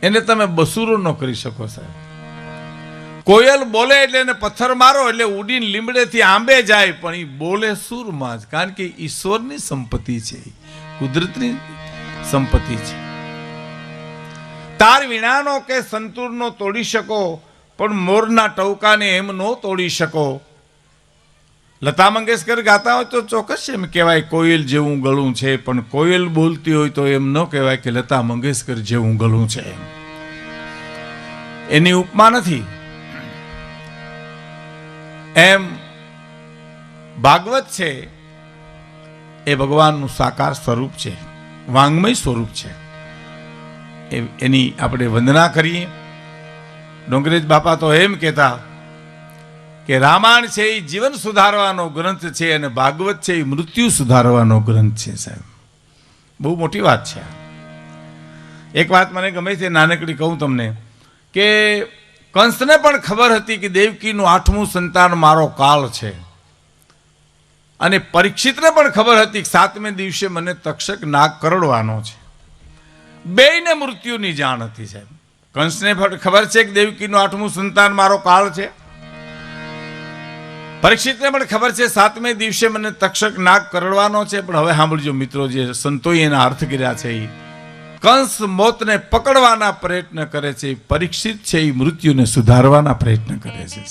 એને તમે બસૂરો ન કરી શકો સાહેબ. કોયલ બોલે એટલે એને પથ્થર મારો એટલે ઉડીને લીમડેથી આંબે જાય, પણ એ બોલે સૂરમાં જ, કારણ કે ઈશ્વરની સંપત્તિ છે, કુદરતની સંપત્તિ છે. તાર વીણાનો કે સંતૂરનો તોડી શકો, પણ મોરના ટવકાને એમ ન તોડી શકો. લતા મંગેશકર ગાતા હોય તો ચોક્કસ એમ કહેવાય કોયલ જેવું ગળું છે, પણ કોયલ બોલતી હોય તો એમ ન કહેવાય કે લતા મંગેશકર જેવું ગળું છે. એની ઉપમા નથી. એમ ભાગવત છે એ ભગવાનનું સાકાર સ્વરૂપ છે, વાંગમય સ્વરૂપ છે. એની આપણે વંદના કરીએ. ડોંગરેજ બાપા તો એમ કહેતા કે રામાયણ છે એ જીવન સુધારવાનો ગ્રંથ છે અને ભાગવત છે એ મૃત્યુ સુધારવાનો ગ્રંથ છે. સાહેબ બહુ મોટી વાત છે. એક વાત મને ગમે છે, નાનકડી કહું તમને, કે કંસને પણ ખબર હતી કે દેવકીનું 8મું સંતાન મારો કાળ છે, અને પરીક્ષિતને પણ ખબર હતી કે 7મે દિવસે મને તક્ષક નાગ કરડવાનો છે. બેયને મૃત્યુની જાણ હતી સાહેબ. કંસને ખબર છે કે દેવકીનું 8મું સંતાન મારો કાળ છે, પરીક્ષિતને પણ ખબર છે 7મે દિવસે મને તક્ષક નાગ કરડવાનો છે. પણ હવે સાંભળજો મિત્રો, જે સંતોએ એના અર્થ કર્યા છે, કંસ મોતને પકડવાના પ્રયત્ન કરે છે, પરીક્ષિત છે એ મૃત્યુને સુધારવાના પ્રયત્ન કરે છે.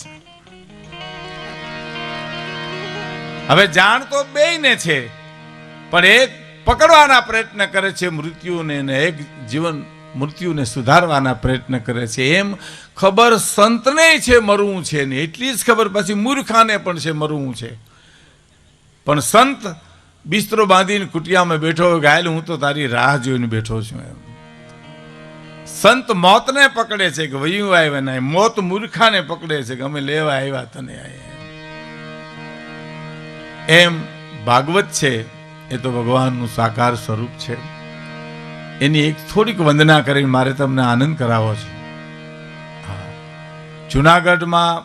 હવે જાણ તો બેયને છે, પણ એક પકડવાના પ્રયત્ન કરે છે મૃત્યુને, અને એક જીવન મૃત્યુને સુધારવાના પ્રયત્ન કરે છે. એમ ખબર સંતને છે મરવું છે ને, એટલી જ ખબર પછી મૂર્ખાને પણ છે મરવું છે. પણ સંત બિસ્તરો બાંધીને કુટિયામાં બેઠો હોય, ગાયલ હું તો તારી રાહ જોઈને બેઠો છું. એમ સંત મોતને પકડે છે કે વયું આવ્યા નહીં, મોત મૂર્ખાને પકડે છે કે અમે લેવા આવ્યા તને. એમ ભાગવત છે એ તો ભગવાનનું સાકાર સ્વરૂપ છે. એની એક થોડીક વંદના કરીને મારે તમને આનંદ કરાવો છે. જુનાગઢમાં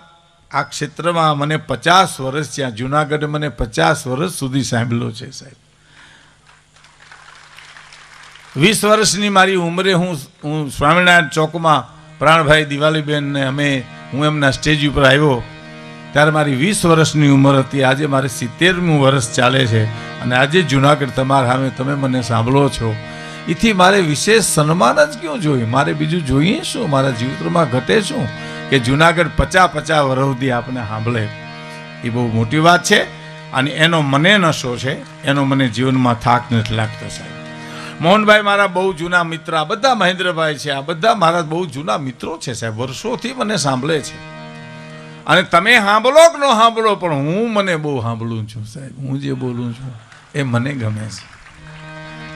આ ક્ષેત્રમાં મને 50 વર્ષ થયા. જુનાગઢ મને 50 વર્ષ સુધી સાંભળ્યો છે સાહેબ. 20 વર્ષની મારી ઉંમરે હું સ્વામિનારાયણ ચોકમાં પ્રાણભાઈ દિવાલીબેન ને હું એમના સ્ટેજ ઉપર આવ્યો ત્યારે મારી 20 વર્ષની ઉંમર હતી. આજે મારે 70મું વર્ષ ચાલે છે, અને આજે જુનાગઢ તમારા સામે તમે મને સાંભળો છો. એથી મારે વિશેષ સન્માન જ ક્યું જોઈએ? મારે બીજું જોઈએ શું? મારા જીવનમાં ઘટે શું કે જુનાગઢ 50 વર્ષ સુધી આપને સાંભળે? એ બહુ મોટી વાત છે, અને એનો મને નશો છે, એનો મને જીવનમાં થાક નથી લાગતો સાહેબ. મોહનભાઈ મારા બહુ જૂના મિત્ર, આ બધા મહેન્દ્રભાઈ છે, આ બધા મારા બહુ જૂના મિત્રો છે સાહેબ. વર્ષોથી મને સાંભળે છે, અને તમે સાંભળો કે ન સાંભળો, પણ હું મને બહુ સાંભળું છું સાહેબ. હું જે બોલું છું એ મને ગમે છે.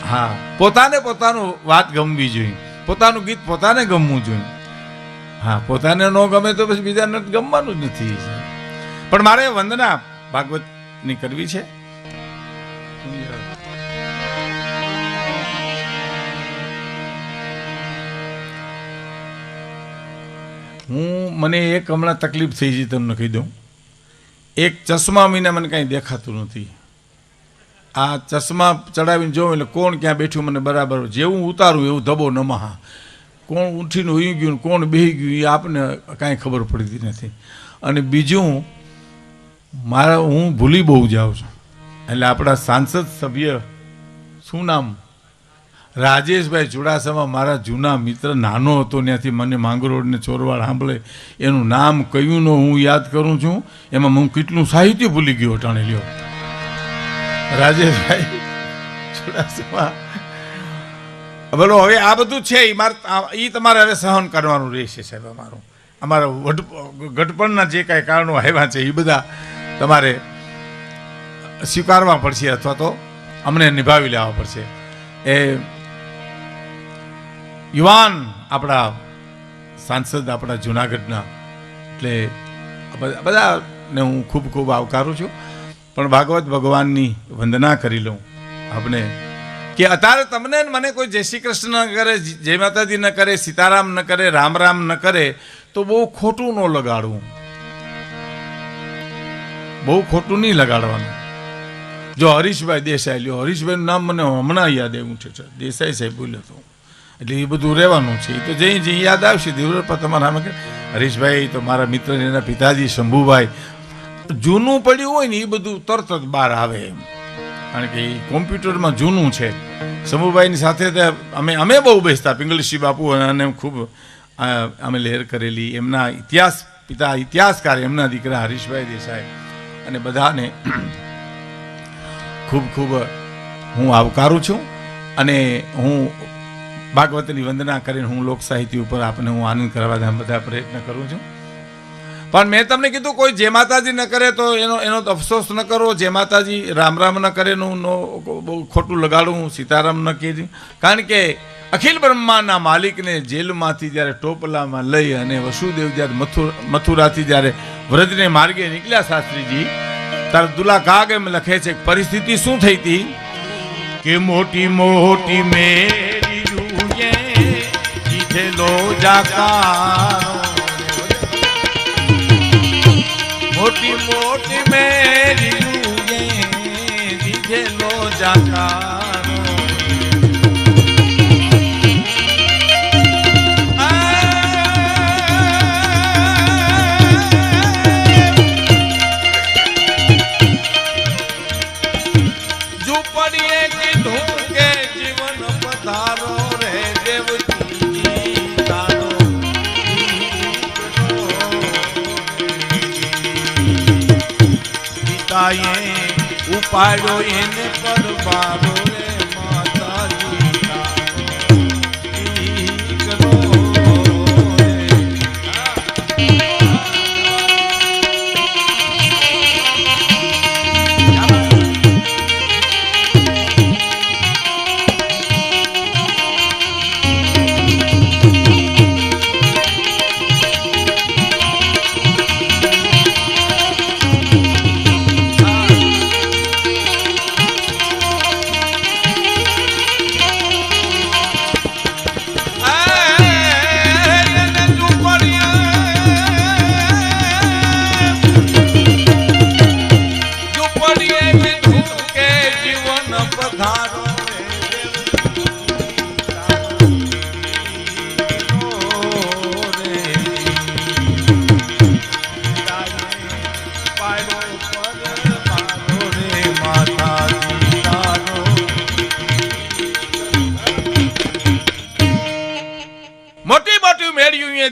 હા, પોતાને પોતાનું વાત ગમવી જોઈએ, પોતાનું ગીત પોતાને ગમવું જોઈએ. હા, પોતાને ન ગમે તો પછી બીજાને ગમવાનું જ નથી. પણ મારે વંદના ભાગવતની કરવી છે. મને એક હમણાં તકલીફ થઈ છે, તમને કહી દઉં. એક ચશ્મા વિના મને કાંઈ દેખાતું નથી. આ ચશ્મા ચડાવીને જોઉં એટલે કોણ ક્યાં બેઠું મને બરાબર, જેવું ઉતારું એવું ધબો નમહા. કોણ ઉઠીને હોઈ ગયું, કોણ બેસી ગયું, એ આપને કાંઈ ખબર પડતી નથી. અને બીજું, હું ભૂલી બહુ જાઉં છું. એટલે આપણા સાંસદ સભ્ય, શું નામ, રાજેશભાઈ ચુડાસમા, મારા જૂના મિત્ર, નાનો હતો ત્યાંથી મને માંગરોળને ચોરવાડ સાંભળે, એનું નામ કયું નો હું યાદ કરું છું. એમાં હું કેટલું સાહિત્ય ભૂલી ગયો ટાણે લ્યો. રાજેશભાઈ ચુડાસમા, બોલો હવે આ બધું છે એ તમારે હવે સહન કરવાનું રહેશે સાહેબ. અમારા ગઢપણના જે કાંઈ કારણો આવ્યા છે એ બધા તમારે સ્વીકારવા પડશે, અથવા તો અમને નિભાવી લેવા પડશે. એ યુવાન આપણા સાંસદ, આપણા જુનાગઢના, એટલે બધાને હું ખૂબ ખૂબ આવકારું છું. પણ ભાગવત ભગવાનની વંદના કરી લઉં આપણે, કે અત્યારે તમને મને કોઈ જય શ્રી કૃષ્ણ ન કરે, જય માતાજી ન કરે, સીતારામ ન કરે, રામ રામ ન કરે, તો બહુ ખોટું ન લગાડવું, બહુ ખોટું નહીં લગાડવાનું. જો હરીશભાઈ દેસાઈ લ્યો, હરીશભાઈનું નામ મને હમણાં યાદ આવ્યું છે, દેસાઈ સાહેબ બોલ્યો હતો. એટલે એ બધું રહેવાનું છે. એ તો જે યાદ આવશે દેવરપા તમારા સામે હરીશભાઈ તો મારા મિત્ર એના પિતાજી શંભુભાઈ જૂનું પડ્યું હોય ને એ બધું તરત જ બહાર આવે એમ, કારણ કે એ કોમ્પ્યુટરમાં જૂનું છે. શંભુભાઈની સાથે અમે બહુ બેસતા, પિંગલસિંહ બાપુ અને ખૂબ અમે લહેર કરેલી. એમના ઇતિહાસકાર એમના દીકરા હરીશભાઈ દેસાઈ અને બધાને ખૂબ ખૂબ હું આવકારું છું. અને હું ભાગવતની વંદના કરીને હું લોક સાહિત્ય ઉપર આપને હું આનંદ કરવા બધા પ્રયત્ન કરું છું. પણ મેં તમને કીધું કોઈ જે માતાજી ન કરે તો એનો અફસોસ ન કરો, જે માતાજી રામ રામ ન કરે એનું બહુ ખોટું લગાડવું, સીતારામ ન કહેજે. કારણ કે અખિલ બ્રહ્માંડના માલિકને જેલમાંથી જ્યારે ટોપલામાં લઈ અને વસુદેવ જ્યારે મથુરાથી જ્યારે વ્રજને માર્ગે નીકળ્યા શાસ્ત્રીજી, ત્યારે દુલા કાગ એમ લખે છે પરિસ્થિતિ શું થઈ હતી કે મોટી મોટી મેરી રૂએ દીધેલો જાકારો, મોટી મોટી મેરી રૂએ દીધેલો જાકારો. ઉપાડ્યો એને પરબારો રે માતાજી કરો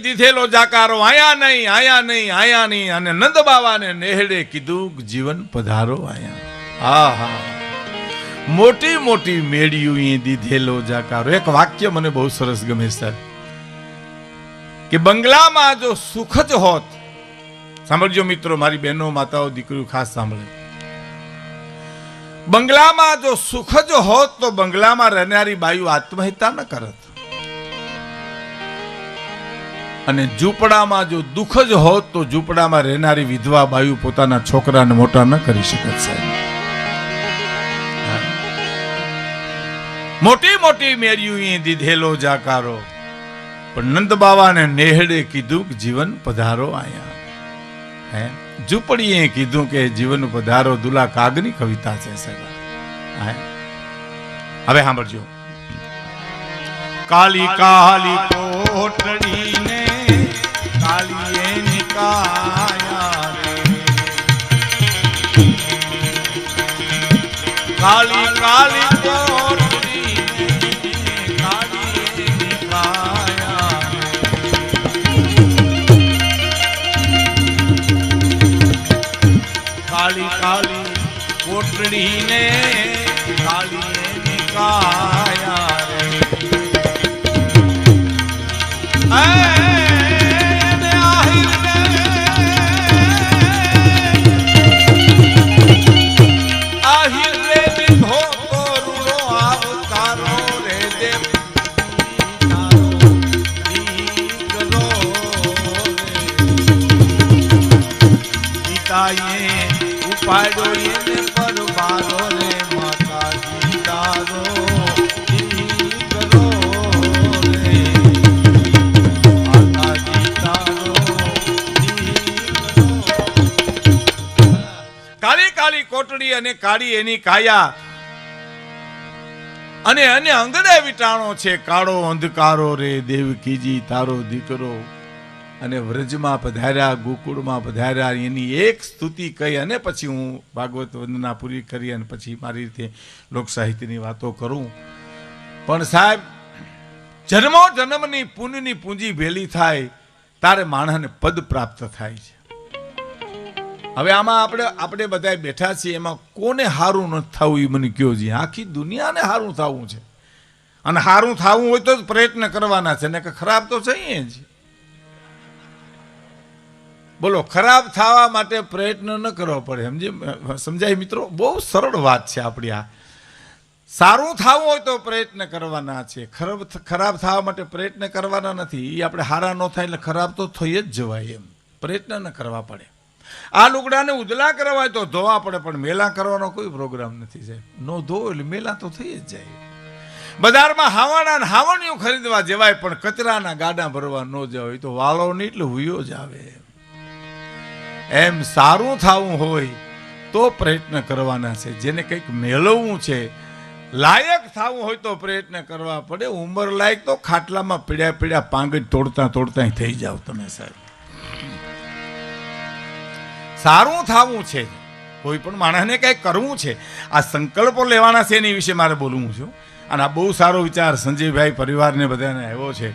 દીધેલો જાકારો, આયા નહીં આયા નહીં આયા નહીં. અને નંદ બાવાને નેહડે કીધું જીવન પધારો આયા. હા હા, મોટી મોટી મેળ્યું દીધેલો જાકારો. એક વાક્ય મને બહુ સરસ ગમે સર, કે બંગલામાં જો સુખ જ હોત, સાંભળજો મિત્રો, મારી બહેનો માતાઓ દીકરીઓ ખાસ સાંભળે, બંગલામાં જો સુખ જ હોત તો બંગલામાં રહેનારી બાયુ આત્મહત્યા ન કરત, અને ઝૂંપડામાં જો દુઃખ જ હોત તો ઝૂંપડામાં રહેનારી વિધવા બાયુ પોતાના છોકરાને મોટા ન કરી શકત સાહેબ. મોટી મોટી મેર્યું દીધેલો જાકારો, પણ નંદ બાવાને નેહડે કીધું કે જીવન પધારો આયા. હે ઝૂંપડીએ કીધું કે જીવન પધારો. દુલા કાગની કવિતા છે સાહેબ. હવે સાંભળજો. કાલી કાલી કોટડીને કાલીએ નિકાયા રે, કાલી કાલી કોટડીને કાલીએ નિકાયા, કાલી કાલી કોટડીને કાલીએ નિકાયા રે. ઉપાડ્યો એને પરબારો રે માતાજી તારો કરો રે, માતાજી તારો. કાળી કાળી કોટડી અને કાળી એની કાયા, અને અને અંગણે વીટાણો છે કાળો અંધકારો રે દેવકીજી તારો દીકરો. અને વ્રજમાં પધાર્યા, ગોકુળમાં પધાર્યા, એની એક સ્તુતિ કહી અને પછી હું ભાગવત વંદના પૂરી કરી અને પછી મારી રીતે લોક સાહિત્યની વાતો કરું. પણ સાહેબ, જન્મો જન્મની પુણ્યની પૂંજી ભેલી થાય તારે માણસને પદ પ્રાપ્ત થાય છે. હવે આમાં આપણે બધા બેઠા છીએ, એમાં કોને હારું નથી થવું એ મને કયો છે? આખી દુનિયાને હારું થવું છે, અને હારું થવું હોય તો જ પ્રયત્ન કરવાના છે, ને કે ખરાબ તો છે જ. બોલો, ખરાબ થવા માટે પ્રયત્ન ન કરવો પડે. સમજાય મિત્રો? બહુ સરળ વાત છે આપણી આ. સારું થવું હોય તો પ્રયત્ન કરવાના છે, ખરાબ થવા માટે પ્રયત્ન કરવાના નથી. એ આપણે હારા ન થાય એટલે ખરાબ તો થઈ જ જવાય, એમ પ્રયત્ન ન કરવા પડે. આ લુગડાને ઉદલા કરવા હોય તો ધોવા પડે, પણ મેલા કરવાનો કોઈ પ્રોગ્રામ નથી સાહેબ. નો ધોવો એટલે મેલા તો થઈ જ જાય. બજારમાં હાવાના હાવણીઓ ખરીદવા જવાય, પણ કચરાના ગાડા ભરવા ન જવાય તો વાળો નહીં એટલે હુયો જ આવે. એમ સારું થવું હોય તો પ્રયત્ન કરવાના છે. જેને કંઈક મેળવવું છે, લાયક થવું હોય તો પ્રયત્ન કરવા પડે. ઉંમર લાયક તો ખાટલામાં પીડ્યા પાંગજ તોડતા થઈ જાવ તમે સાહેબ. સારું થવું છે, કોઈ પણ માણસને કંઈક કરવું છે, આ સંકલ્પો લેવાના છે, એની વિશે મારે બોલવું છું. અને આ બહુ સારો વિચાર સંજયભાઈ પરિવારને બધાને આવ્યો છે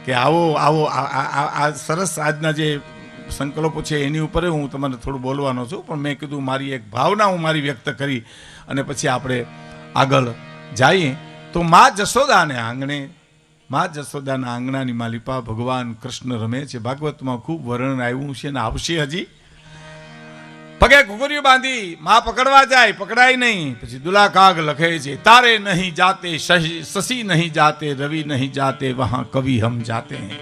કે આવો આ સરસ આજના જે સંકલ્પો છે એની ઉપર હું તમને થોડું બોલવાનો છું. પણ મેં કીધું મારી એક ભાવના હું મારી વ્યક્ત કરી અને પછી આપણે આગળ જઈએ. તો મા જશોદાને આંગણે, મા જશોદાના આંગણાની માલિપા ભગવાન કૃષ્ણ રમે છે. ભાગવતમાં ખૂબ વર્ણન આવ્યું છે અને આવશે હજી. પગે ઘૂઘરીઓ બાંધી માં પકડવા જાય, પકડાય નહીં. પછી દુલા કાગ લખે છે, તારે નહીં જાતે શશી નહીં જાતે, રवि नहीं जाते, वहां कवि हम जाते हैं.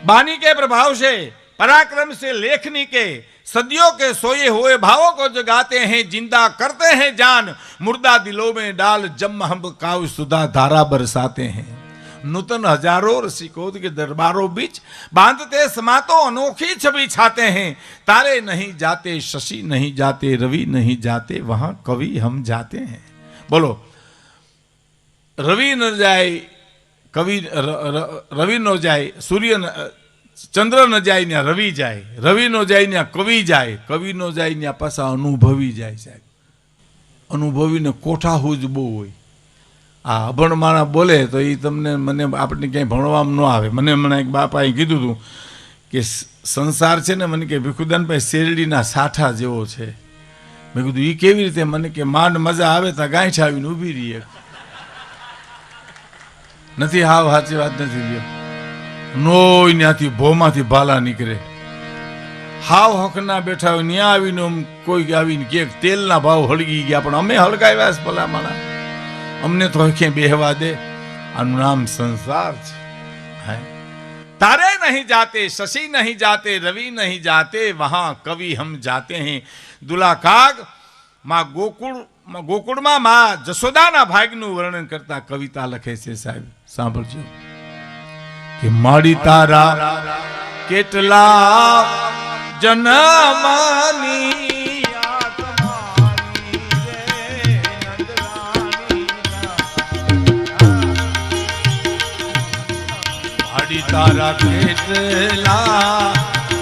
बानी के प्रभाव से, पराक्रम से लेखनी के, सदियों के सोए हुए भावों को जगाते हैं, जिंदा करते हैं जान, मुर्दा दिलों में डाल जम हम काव्य सुधा धारा बरसाते हैं. नूतन हजारों रसिकों के दरबारों बीच बांधते समातो अनोखी छवि छाते हैं. तारे नहीं जाते शशि नहीं जाते, रवि नहीं जाते, वहां कवि हम जाते हैं. बोलो, रवि न जाए कवि, रवि न जाए सूर्य, चंद्र न जाए न्या रवि जाए, रवि न जाए न्या कवि जाए, कवि न जाए न्या पासा अनुभवी जाए. साहेब, अनुभवी ने कोठा हुज बહુ હોય. આ અભણ માણસ બોલે તો એ તમને મને આપણે ક્યાંય ભણવામાં ન આવે. મને હમણાં એક બાપાએ કીધું હતું કે સંસાર છે ને, મને કે ભીખુદાનભાઈ શેરડીના સાઠા જેવો છે. મેં કીધું એ કેવી રીતે? મને કે માંડ મજા આવે તો ગાંઠ આવીને ઊભી રહીએ. નથી, હાવ સાચી વાત નથી. લ્યો, નોય ત્યાંથી ભોમાંથી ભાલા નીકળે. હાવ હકના બેઠા હોય ત્યાં આવીને કોઈ આવીને કે તેલના ભાવ હળગી ગયા, પણ અમે હળગાવ્યા છે ભલા માણા, અમને તો ક્યાં બેહવા દે. આનું નામ સંસાર છે. तारे नहीं जाते शशि नहीं जाते रवि नहीं जाते वहां कवि हम जाते हैं। दुला काग मां गोकुळ में मां जसोदाना भाग्यનું વર્ણન કરતા કવિતા લખે છે સાહેબ, સાંભળજો કે માડી તારા કેટલા જન્મની तारा केटला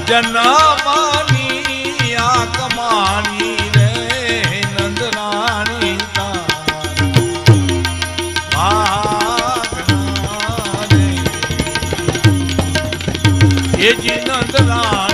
जन्मनी आकमानी रे नंदरानी ये जी नंदरानी